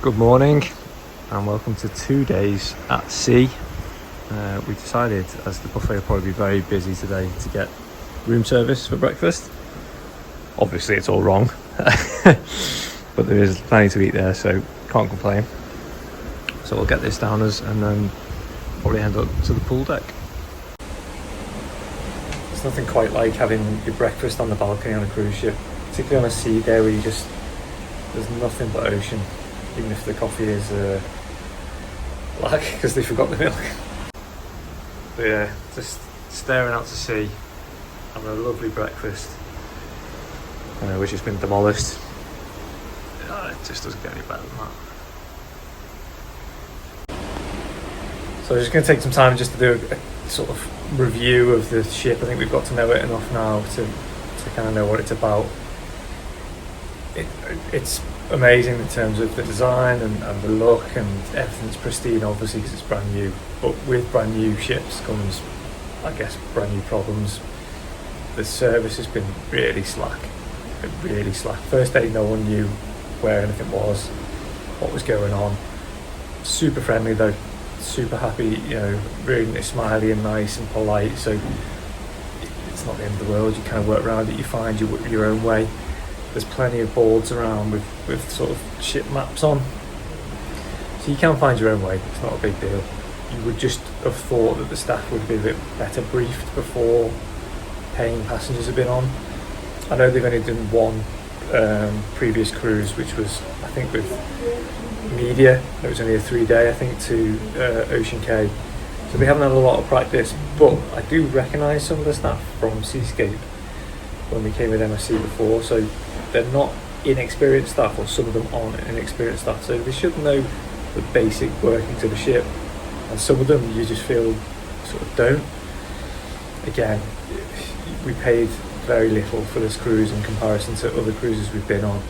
Good morning and welcome to 2 days at sea. We decided, as the buffet will probably be very busy today, to get room service for breakfast. Obviously it's all wrong, but there is plenty to eat there, so can't complain. So we'll get this down us and then probably end up to the pool deck. There's nothing quite like having your breakfast on the balcony on a cruise ship, particularly on a sea day where there's nothing but ocean, even if the coffee is black because they forgot the milk. But yeah, just staring out to sea, having a lovely breakfast, which has been demolished. It just doesn't get any better than that. So I'm just going to take some time just to do a sort of review of the ship. I think we've got to know it enough now to kind of know what it's about. It's amazing in terms of the design and the look, and everything's pristine obviously because it's brand new, but with brand new ships comes, I guess, brand new problems. The service has been really slack. First day no one knew where anything was, what was going on. Super friendly though, super happy, really smiley and nice and polite, so it's not the end of the world. You kind of work around it, you find your own way. There's plenty of boards around with sort of ship maps on, so you can find your own way. It's not a big deal. You would just have thought that the staff would be a bit better briefed before paying passengers have been on. I know they've only done one previous cruise, which was, I think, with media. It was only a 3-day, I think, to Ocean Cay, so they haven't had a lot of practice, but I do recognise some of the staff from Seascape when we came with MSC before, so they're not inexperienced staff, or some of them aren't inexperienced staff, so they should know the basic workings of the ship, and some of them you just feel sort of don't. Again, we paid very little for this cruise in comparison to other cruises we've been on,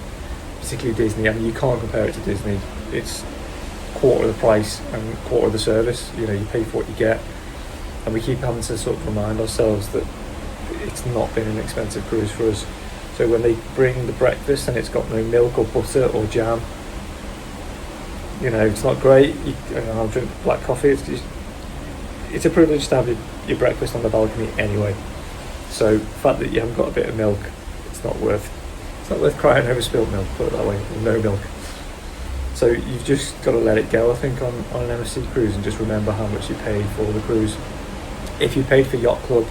particularly Disney. I mean, you can't compare it to Disney. It's quarter of the price and quarter of the service. You pay for what you get, and we keep having to sort of remind ourselves that it's not been an expensive cruise for us. So when they bring the breakfast and it's got no milk or butter or jam, it's not great. I'll drink black coffee. It's a privilege to have your breakfast on the balcony anyway. So the fact that you haven't got a bit of milk, it's not worth crying over spilled milk, put it that way, or no milk. So you've just got to let it go, I think, on an MSC cruise, and just remember how much you paid for the cruise. If you paid for Yacht Club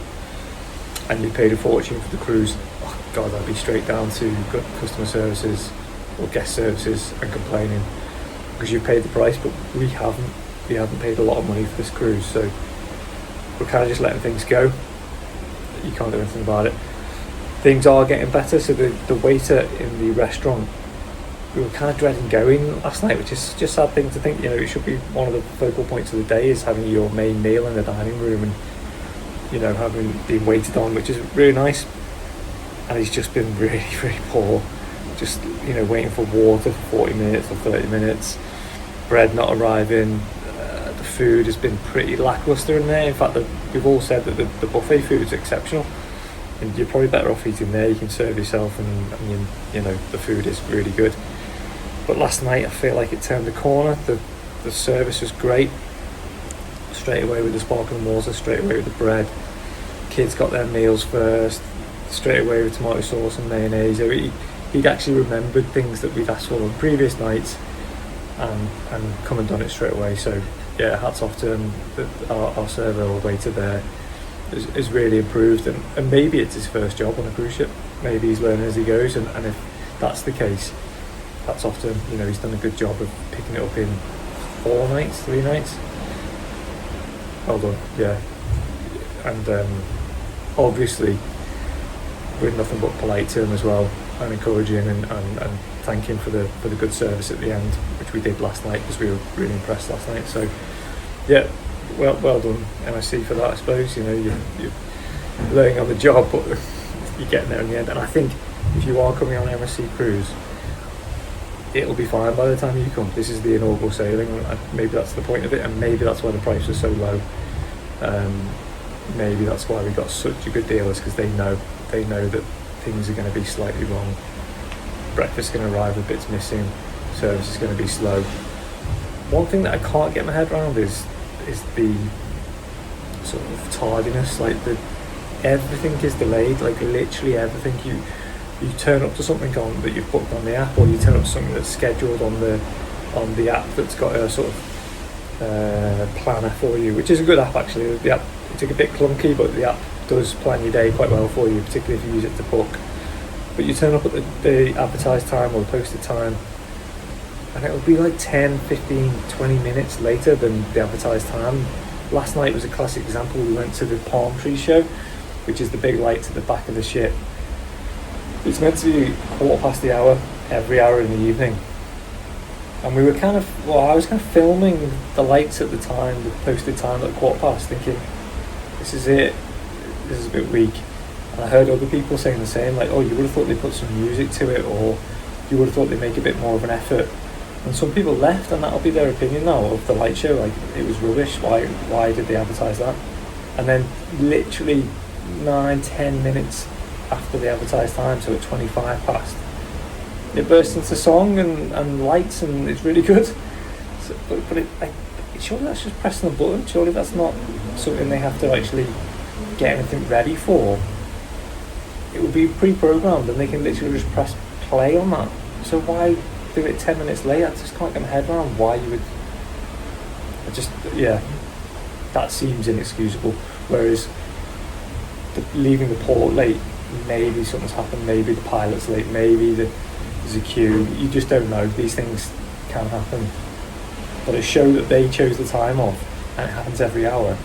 and you paid a fortune for the cruise, oh God, I'd be straight down to customer services or guest services and complaining, because you've paid the price, but we haven't paid a lot of money for this cruise, so we're kind of just letting things go. You can't do anything about it. Things are getting better, so the waiter in the restaurant, we were kind of dreading going last night, which is just a sad thing to think. It should be one of the focal points of the day, is having your main meal in the dining room and having been waited on, which is really nice. And he's just been really, really poor. Just waiting for water for 40 minutes or 30 minutes. Bread not arriving. The food has been pretty lackluster in there. In fact, we've all said that the buffet food is exceptional, and you're probably better off eating there. You can serve yourself, and the food is really good. But last night I feel like it turned the corner. The service was great. Straight away with the sparkling water, straight away with the bread. Kids got their meals first, straight away with tomato sauce and mayonnaise. So he'd actually remembered things that we'd asked for on previous nights and come and done it straight away. So yeah, hats off to him. Our server or waiter there is really improved, and maybe it's his first job on a cruise ship. Maybe he's learning as he goes, and if that's the case, hats off to him. He's done a good job of picking it up in 3 nights. Well done, yeah. And obviously we're nothing but polite to him as well, and encouraging and thank him for the good service at the end, which we did last night because we were really impressed last night. So yeah, well done MSC for that, I suppose. You're learning on the job, but you're getting there in the end. And I think if you are coming on an MSC cruise, it'll be fine by the time you come. This is the inaugural sailing, and maybe that's the point of it, and maybe that's why the price was so low. Maybe that's why we got such a good deal, is because they know that things are going to be slightly wrong. Breakfast's going to arrive with bits missing, service is going to be slow. One thing that I can't get my head around is the sort of tardiness, like everything is delayed, like literally everything. You turn up to something on that you've booked on the app, or you turn up to something that's scheduled on the app that's got a sort of planner for you, which is a good app actually. The app, it's a bit clunky, but the app does plan your day quite well for you, particularly if you use it to book. But you turn up at the advertised time or the posted time, and it'll be like 10, 15, 20 minutes later than the advertised time. Last night was a classic example. We went to the palm tree show, which is the big lights at the back of the ship. It's meant to be 1/4 the hour, every hour in the evening. And we were I was kind of filming the lights at the time, the posted time at 1/4, thinking, this is it, this is a bit weak. And I heard other people saying the same, like, oh, you would have thought they'd put some music to it, or you would have thought they'd make a bit more of an effort. And some people left, and that'll be their opinion now of the light show, like, it was rubbish, why did they advertise that? And then literally 9-10 minutes after the advertised time, so at 25 past, it bursts into song and lights, and it's really good. So, but surely that's just pressing the button. Surely that's not something they have to actually get anything ready for. It would be pre-programmed, and they can literally just press play on that. So why do it 10 minutes late? I just can't get my head around why you would. That seems inexcusable. Whereas leaving the port late, maybe something's happened, maybe the pilot's late, maybe there's a queue. You just don't know. These things can happen. But a show that they chose the time of, and it happens every hour,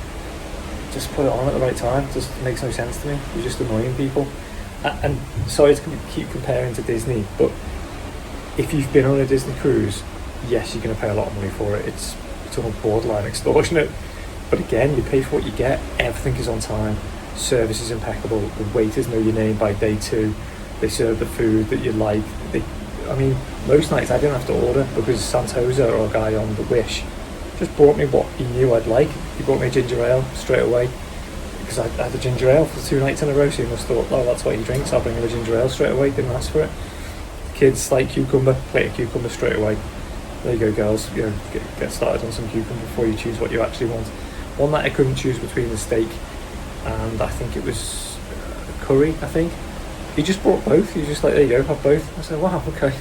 just put it on at the right time. It just makes no sense to me. You're just annoying people. And sorry to keep comparing to Disney, but if you've been on a Disney cruise, yes, you're going to pay a lot of money for it. It's almost borderline extortionate. But again, you pay for what you get. Everything is on time. Service is impeccable. The waiters know your name by day 2. They serve the food that you like. Most nights I didn't have to order because Santosa, or a guy on the Wish, just brought me what he knew I'd like. He brought me a ginger ale straight away, because I had a ginger ale for 2 nights in a row, so he must have thought, oh, that's what he drinks, I'll bring him a ginger ale straight away. Didn't ask for it. Kids like cucumber, plate of cucumber straight away. There you go, girls. Get started on some cucumber before you choose what you actually want. One night I couldn't choose between the steak and I think it was curry, I think. He just brought both. He was just like, there you go, have both. I said, wow, okay,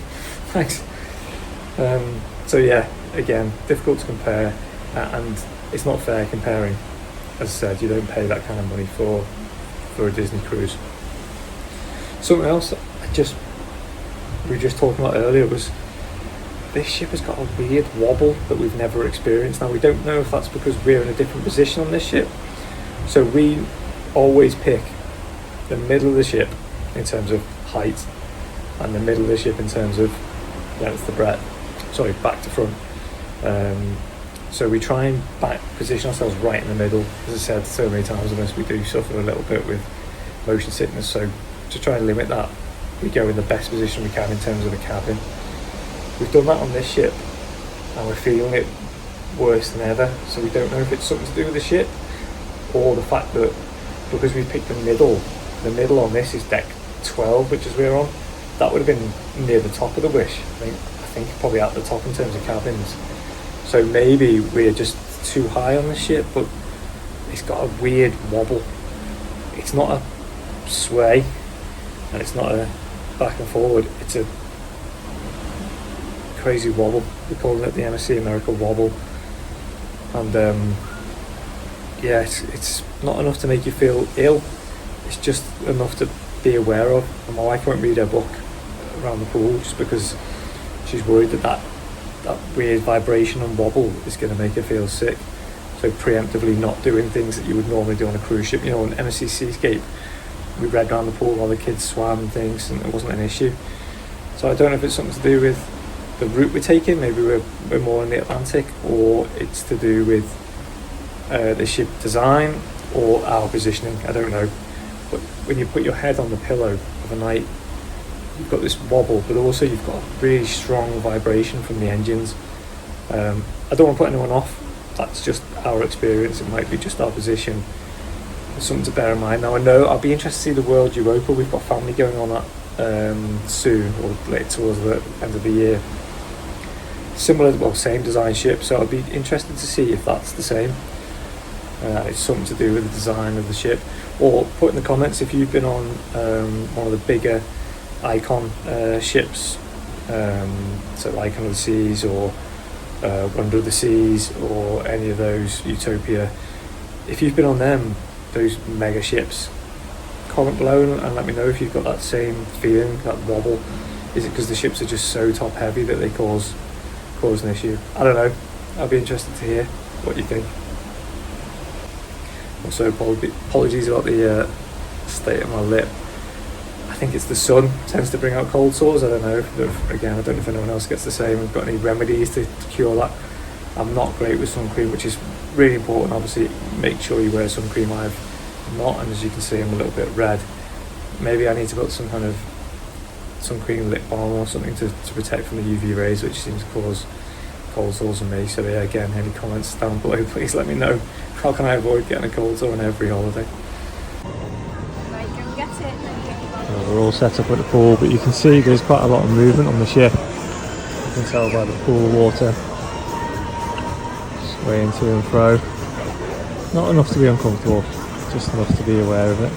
thanks. So yeah, again, difficult to compare, and it's not fair comparing. As I said, you don't pay that kind of money for a Disney cruise. Something else we were just talking about earlier was this ship has got a weird wobble that we've never experienced. Now, we don't know if that's because we're in a different position on this ship. So we always pick the middle of the ship in terms of height, and the middle of the ship in terms of length to breadth. Sorry, back to front. So we try and position ourselves right in the middle. As I said so many times on this, we do suffer a little bit with motion sickness. So to try and limit that, we go in the best position we can in terms of the cabin. We've done that on this ship, and we're feeling it worse than ever. So we don't know if it's something to do with the ship, or the fact that because we picked the middle on this is deck 12, which is we're on, that would have been near the top of the Wish. I think probably at the top in terms of cabins. So maybe we're just too high on the ship, but it's got a weird wobble. It's not a sway, and it's not a back and forward. It's a crazy wobble. We're calling it the MSC America wobble. And it's not enough to make you feel ill. It's just enough to be aware of. And my wife won't read her book around the pool just because she's worried that weird vibration and wobble is going to make her feel sick. So preemptively not doing things that you would normally do on a cruise ship. On MSC Seascape, we read around the pool while the kids swam and things, and it wasn't an issue. So I don't know if it's something to do with the route we're taking. Maybe we're more in the Atlantic, or it's to do with the ship design or our positioning. I don't know. But when you put your head on the pillow of a night, you've got this wobble, but also you've got a really strong vibration from the engines. I don't want to put anyone off. That's just our experience. It might be just our position. It's something to bear in mind. Now, I know I'll be interested to see the World Europa. We've got family going on that soon, or later towards the end of the year. similar, well, same design ship, so I'd be interested to see if that's the same. It's something to do with the design of the ship. Or put in the comments if you've been on one of the bigger Icon ships, so Icon of the Seas or Wonder of the Seas or any of those, Utopia. If you've been on them, those mega ships, comment below and let me know if you've got that same feeling, that wobble. Is it because the ships are just so top heavy that they cause an issue? I don't know. I'll be interested to hear what you think. Also, apologies about the state of my lip. I think it's the sun tends to bring out cold sores. I don't know. Again, I don't know if anyone else gets the same. We've got any remedies to cure that. I'm not great with sun cream, which is really important. Obviously, make sure you wear sun cream. I'm not, and as you can see, I'm a little bit red. Maybe I need to put some kind of sun cream, lip balm or something to protect from the UV rays, which seems to cause cold sores on me. So yeah, again, any comments down below, please let me know. How can I avoid getting a cold sore on every holiday? Well, we're all set up at the pool, but you can see there's quite a lot of movement on the ship. You can tell by the pool water swaying to and fro. Not enough to be uncomfortable, just enough to be aware of it.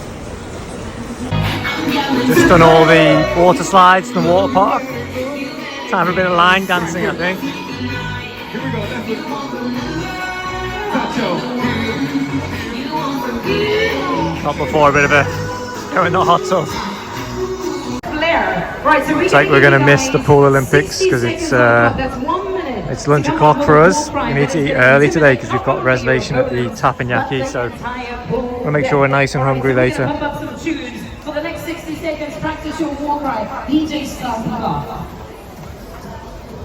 We've just done all the water slides in the water park. Time for a bit of line dancing, I think. Not before a bit of a go in the hot tub. Looks like we're going to miss the pool Olympics because it's lunch o'clock for us. We need to eat early today because we've got a reservation at the Teppanyaki, so we'll make sure we're nice and hungry later. For the next 60 seconds, practice your war cry. DJ start up.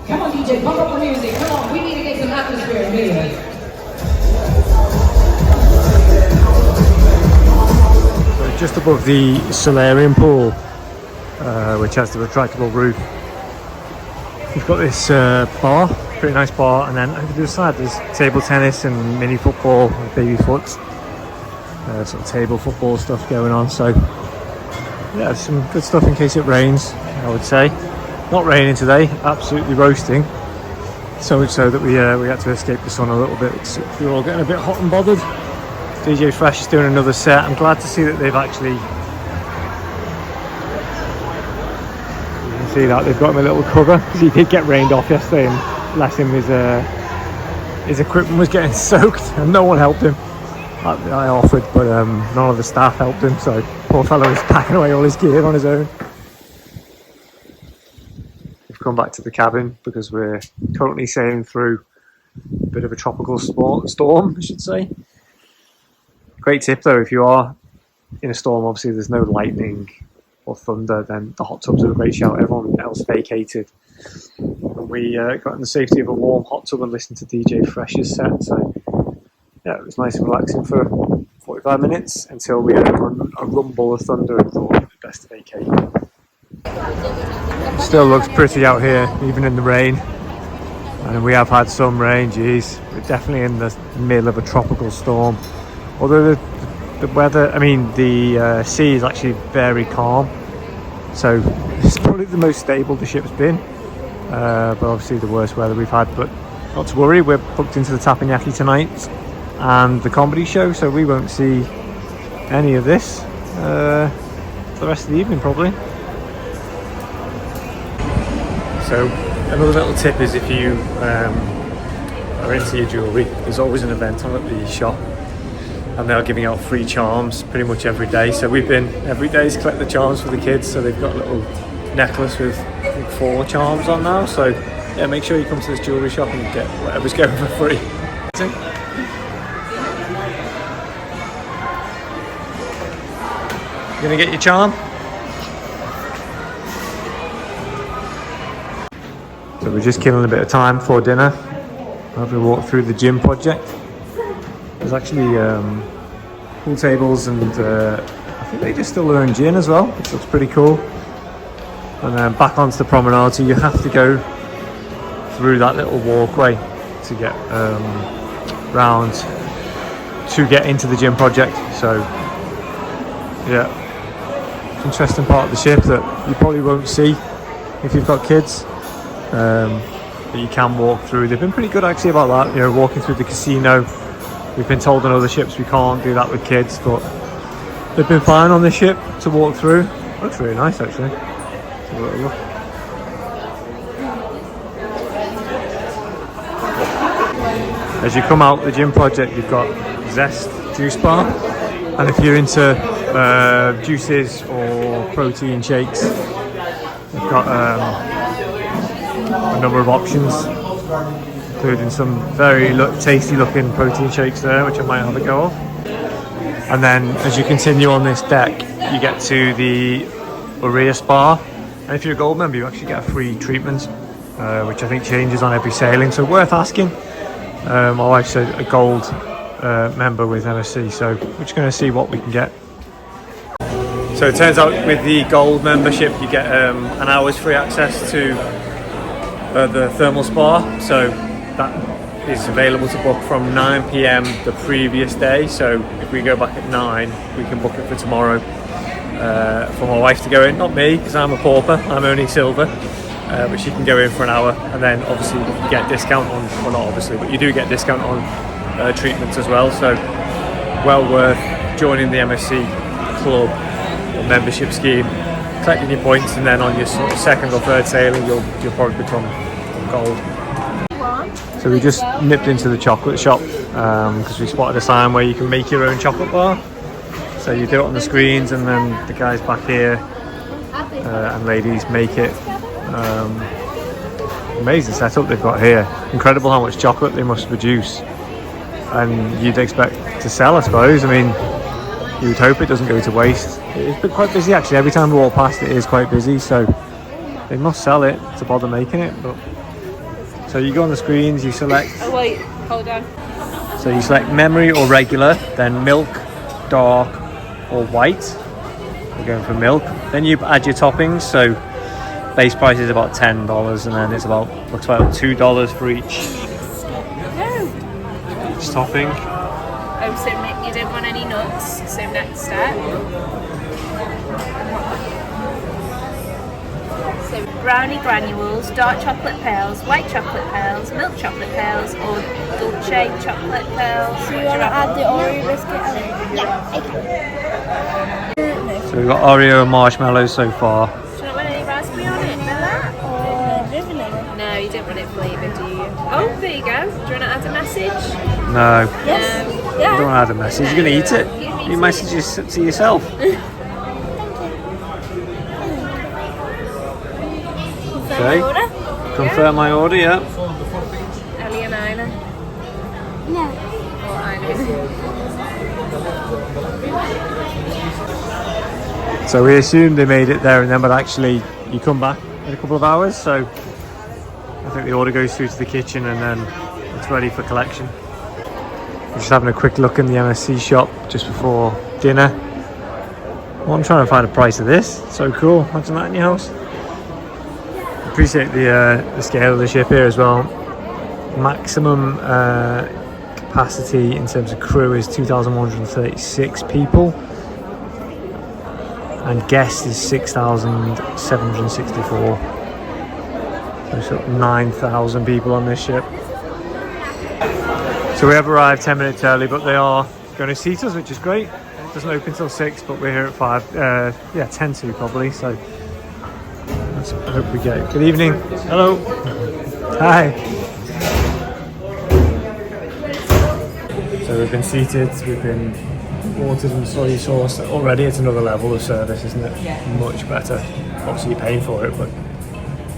Come on, DJ, pump up the music. Come on, we need to get some atmosphere here. So just above the solarium pool, which has the retractable roof, we've got this bar, pretty nice bar, and then over the other side there's table tennis and mini football and baby foot, sort of table football stuff going on. So yeah, some good stuff in case it rains, I would say. Not raining today, absolutely roasting. So much so that we had to escape the sun a little bit. We were all getting a bit hot and bothered. DJ Fresh is doing another set. I'm glad to see that they've actually... You can see that they've got him a little cover, because he did get rained off yesterday, and bless him, his equipment was getting soaked and no one helped him. I offered, but none of the staff helped him, so poor fellow was packing away all his gear on his own. We've come back to the cabin because we're currently sailing through a bit of a tropical storm, I should say. Great tip though, if you are in a storm, obviously there's no lightning or thunder, then the hot tubs are a great shout. Everyone else vacated. And we got in the safety of a warm hot tub and listened to DJ Fresh's set, so yeah, it was nice and relaxing for 45 minutes until we had a rumble of thunder and thought it was best to vacate. Still looks pretty out here, even in the rain. And we have had some rain, geez. We're definitely in the middle of a tropical storm. Although the weather, the sea is actually very calm. So it's probably the most stable the ship's been. But obviously the worst weather we've had. But not to worry, we're booked into the Teppanyaki tonight and the comedy show, so we won't see any of this for the rest of the evening probably. So another little tip is if you are into your jewellery, there's always an event on at the shop and they're giving out free charms pretty much every day. So we've been every day to collect the charms for the kids, so they've got a little necklace with I think 4 charms on now. So yeah, make sure you come to this jewellery shop and get whatever's going for free. You gonna get your charm? So we're just killing a bit of time before dinner. Have we walk through the gym project? There's actually pool tables and I think they just still learn gin as well, which looks pretty cool. And then back onto the promenade, so you have to go through that little walkway to get round to get into the gym project. So yeah, interesting part of the ship that you probably won't see if you've got kids. that you can walk through. They've been pretty good actually about that, you know, walking through the casino. We've been told on other ships we can't do that with kids, but they've been fine on this ship to walk through. Looks really nice actually. Let's have a little look. As you come out the gym project, you've got Zest Juice Bar, and if you're into juices or protein shakes, you've got a number of options, including some very tasty looking protein shakes there, which I might have a go of. And then as you continue on this deck, you get to the Urea Spa, and if you're a gold member you actually get a free treatment, which I think changes on every sailing, so worth asking. My wife's a gold member with MSC, so we're just going to see what we can get. So it turns out with the gold membership you get an hour's free access to the thermal spa, so that is available to book from 9 p.m. the previous day. So if we go back at 9, we can book it for tomorrow for my wife to go in, not me because I'm a pauper, I'm only silver. But she can go in for an hour, and then obviously you get discount on, well not obviously, but you do get discount on treatments as well, so well worth joining the MSC club or membership scheme, collecting your points, and then on your sort of second or third sailing you'll probably become gold. So we just nipped into the chocolate shop because we spotted a sign where you can make your own chocolate bar. So you do it on the screens, and then the guys back here and ladies make it. Amazing setup they've got here. Incredible how much chocolate they must produce, and you'd expect to sell, I suppose. I mean, you would hope it doesn't go to waste. It's been quite busy actually. Every time we walk past it is quite busy, so they must sell it to bother making it. But so you go on the screens, you select. Oh wait, hold on. So you select memory or regular, then milk, dark, or white. We're going for milk. Then you add your toppings. So base price is about $10, and then it's about, looks about $2 for each topping. Oh, so you don't want any nuts, so next step. So brownie granules, dark chocolate pearls, white chocolate pearls, milk chocolate pearls, or dolce chocolate pearls. So you want to add the Oreo biscuit? Yeah, okay. So we've got Oreo and marshmallows so far. Raspberry on it, No, you don't want it flavoured, do you? Oh, there you go. Do you want to add a message? No. Yes. You don't want to add a message. You're going to eat it. Your message is to yourself. Okay. Confirm my order, yeah. Ellie and Isla? No. Or Isla? So we assumed they made it there and then, but actually you come back in a couple of hours, so I think the order goes through to the kitchen and then it's ready for collection. We're just having a quick look in the MSC shop just before dinner. Well, I'm trying to find a price of this. So cool. Imagine that in your house. Appreciate the scale of the ship here as well. Maximum capacity in terms of crew is 2,136 people. And guest is 6,764. So sort of 9,000 people on this ship. So we have arrived 10 minutes early, but they are going to seat us, which is great. It doesn't open till 6, but we're here at 5. 10 to probably. So let's hope we get it. Good evening. Hello. Hi. So we've been seated. We've been watered and soy sauce. Already it's another level of service, isn't it? Much better. Obviously you're paying for it, but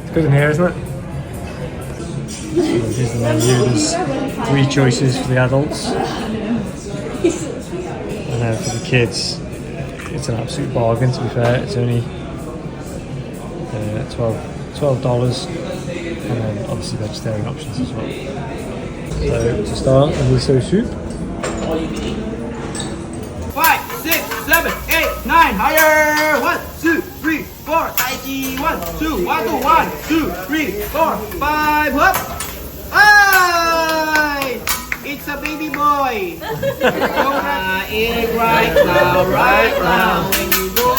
it's good in here, isn't it? So here's the menu. There's 3 choices for the adults, and then for the kids it's an absolute bargain, to be fair. It's only $12, and then obviously vegetarian options as well. So to start, a miso soup. 5, 6, 7, 8, 9, higher. 1, 2, 3, 4. Taiji. 1, 2, 1, 2, 1, 2, 3, 4, 5. Up. Hi! It's a baby boy. Egg right now, right now. When you go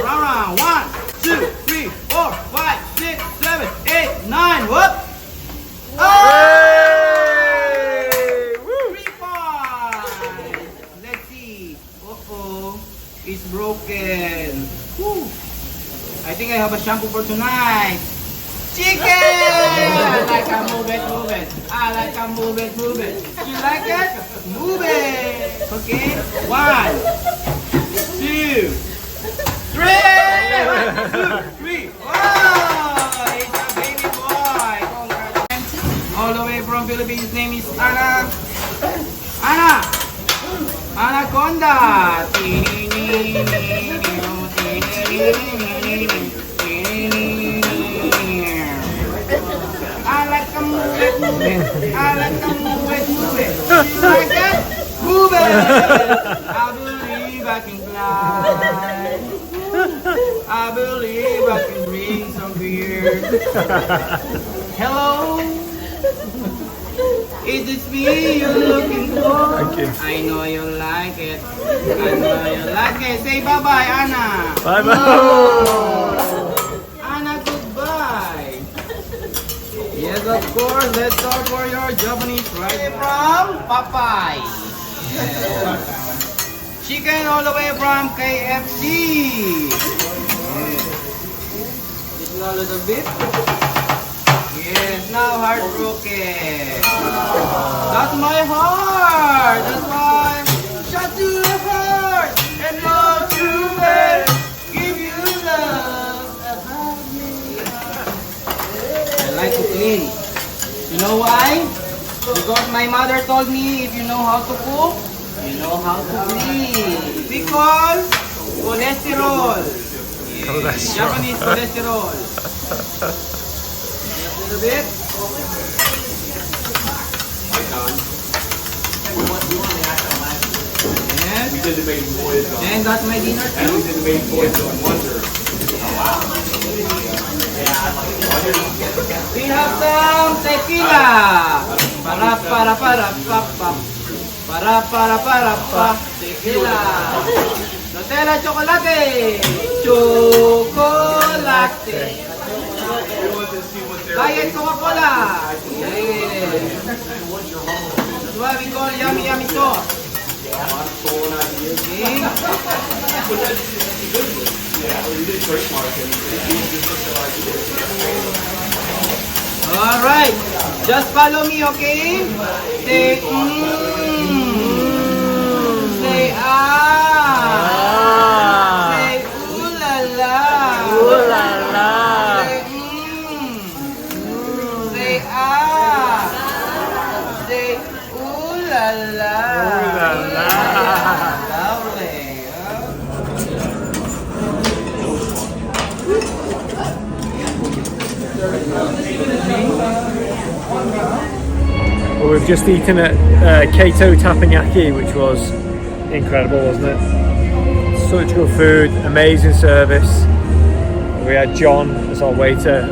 around, 1, 2, 3, 4, 5, 6, 7, 8, 9. Up. think I have a shampoo for tonight. Chicken! I like to move it, move it. I like to move it, move it. You like it? Move it. Okay? 1, 2, 3. 1, 2, 3. Wow! It's a baby boy. Congratulations. All the way from Philippines. His name is Anna. Anna! Anaconda! I like to move it, move it. I like to move it, move it. You like that? Move it! I believe I can fly. I believe I can drink some beer. Hello? Is this me you're looking for? Thank you. I know you like it. I know you like it. Say bye-bye, Anna. Bye-bye. No. Anna, goodbye. Yes, of course. Let's go for your Japanese right from Popeye. Chicken all the way from KFC. Just a little bit. Yes, now heartbroken. That's my heart. That's why shot to the heart and love to it. Give you love. I like to clean. You know why? Because my mother told me if you know how to cook, you know how to clean. Because cholesterol. Yes, Japanese cholesterol. A little bit. Yes. And that's my dinner too. We have some tequila. Para pa. Tequila. Nutella chocolate. Chocolate. Diet Coca-Cola. Yes. That's why we call yummy yummy sauce. Okay. All right. Just follow me, okay? Say Say Say ooh la la. Ooh la la. Say Say ooh la la. Ooh la la. Lovely. Well, we've just eaten at Kaito Teppanyaki, which was incredible, wasn't it? Such good food, amazing service. We had John as our waiter,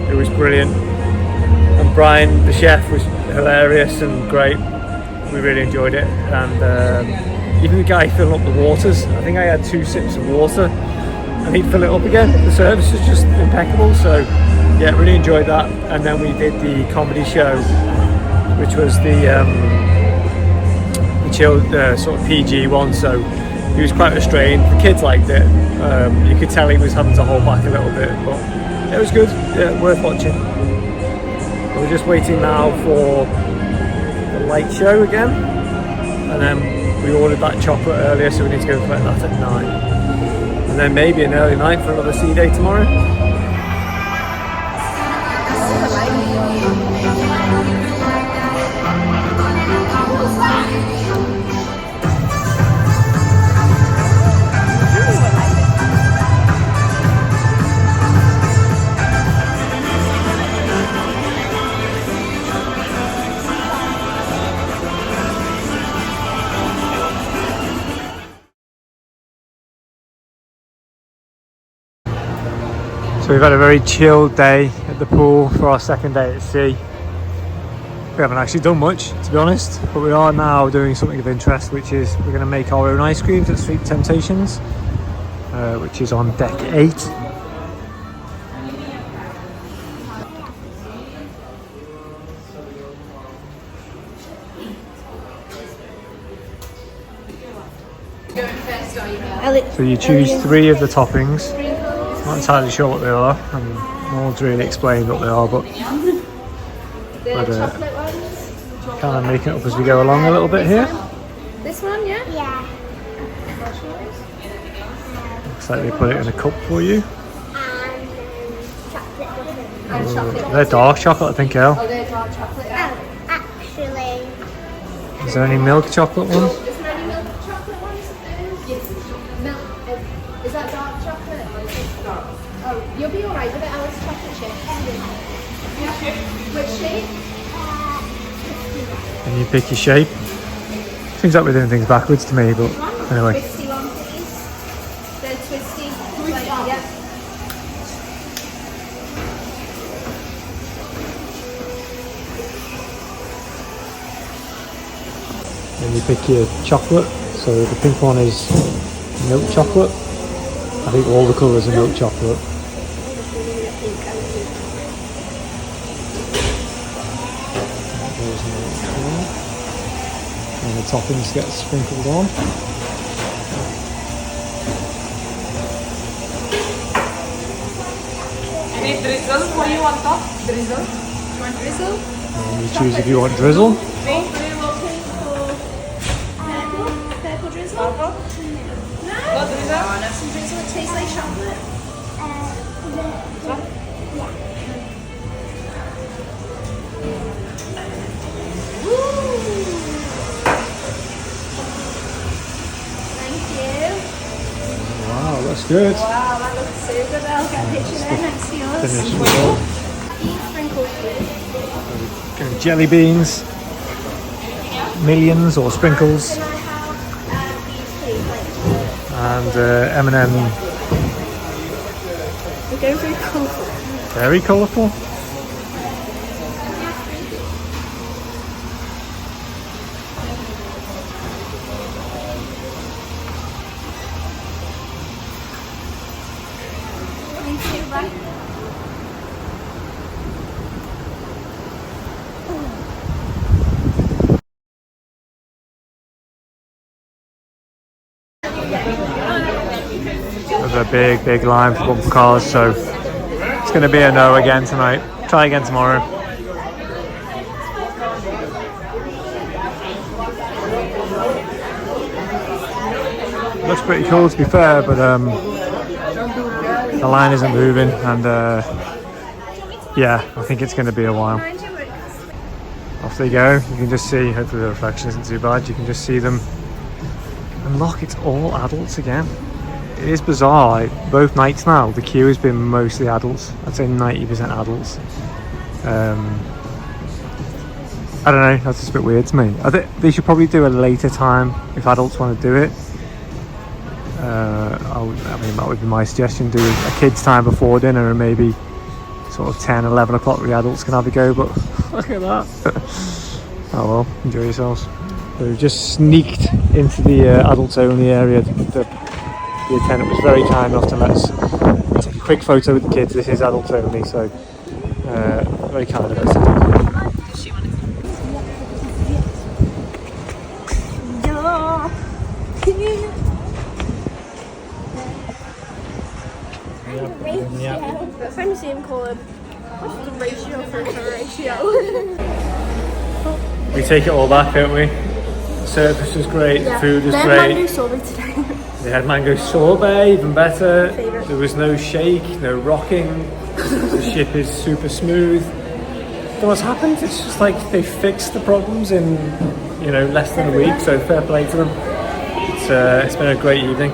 who was brilliant, and Brian, the chef, was hilarious and great. We really enjoyed it, and even the guy filling up the waters. I think I had 2 sips of water, and he'd fill it up again. The service was just impeccable. So yeah, really enjoyed that. And then we did the comedy show, which was the chilled sort of PG one. So he was quite restrained. The kids liked it. You could tell he was having to hold back a little bit, but it was good. Yeah, worth watching. We're just waiting now for the light show again, and then we ordered that chocolate earlier, so we need to go collect that at 9, and then maybe an early night for another sea day tomorrow. So we've had a very chilled day at the pool for our second day at sea. We haven't actually done much, to be honest, but we are now doing something of interest, which is we're going to make our own ice creams at Sweet Temptations, which is on deck 8. So you choose 3 of the toppings, Not entirely sure what they are, and no one's really explained what they are, but chocolate ones. kind of making it up as we go along a little bit here. This one, yeah? Yeah. Looks like they put it in a cup for you. And chocolate butter. They're dark chocolate, I think, El. Oh, they're dark chocolate. Oh, actually. Is there any milk chocolate ones? Is there any milk chocolate ones? Yes. Milk. Is that dark chocolate? Or is it dark? Oh, you'll be alright with it, Alice. Chocolate chip. Which shape? And you pick your shape. Seems like we're doing things backwards to me, but anyway. Twisty one, please. The twisty. Like, yeah. And you pick your chocolate. So the pink one is milk chocolate. I think all the colours are milk chocolate. There's milk there. And the toppings get sprinkled on. Any drizzle for you on top? Drizzle? You want drizzle? And you choose if you want drizzle. Purple drizzle? Purple? No. What drizzle? Some drizzle that tastes like chocolate. Thank you. Wow, that's good. Wow, that looks so good. I'll get a picture there next to yours. Finish with all. Sprinkles, please. Jelly beans, millions or sprinkles, Can I have these, please? and M&M. They're going very colourful. Very colourful. Thank you, bye. There's a big line for bumper cars, so it's going to be a no again tonight. Try again tomorrow. Looks pretty cool, to be fair, but the line isn't moving, and yeah, I think it's going to be a while. Off they go. You can just see, hopefully the reflection isn't too bad, you can just see them. And look, it's all adults again. It is bizarre, like, both nights now, the queue has been mostly adults. I'd say 90% adults. I don't know, that's just a bit weird to me. I think they should probably do a later time if adults want to do it. I mean, that would be my suggestion, do a kids time before dinner and maybe sort of 10, 11 o'clock the adults can have a go, but look at that. Oh well, enjoy yourselves. So we've just sneaked into the adults only area. The attendant was very kind enough to let us take a quick photo with the kids. This is adults only, so very kind of us to do. That Fantasy call him. What's the ratio for a ratio? We take it all back, don't we? The service was great, the food was great. Mango sorbet today. They had mango sorbet, even better. Favourite. There was no shake, no rocking. The ship is super smooth. Don't know what's happened? It's just like they fixed the problems in, less than a week. So fair play to them. It's been a great evening.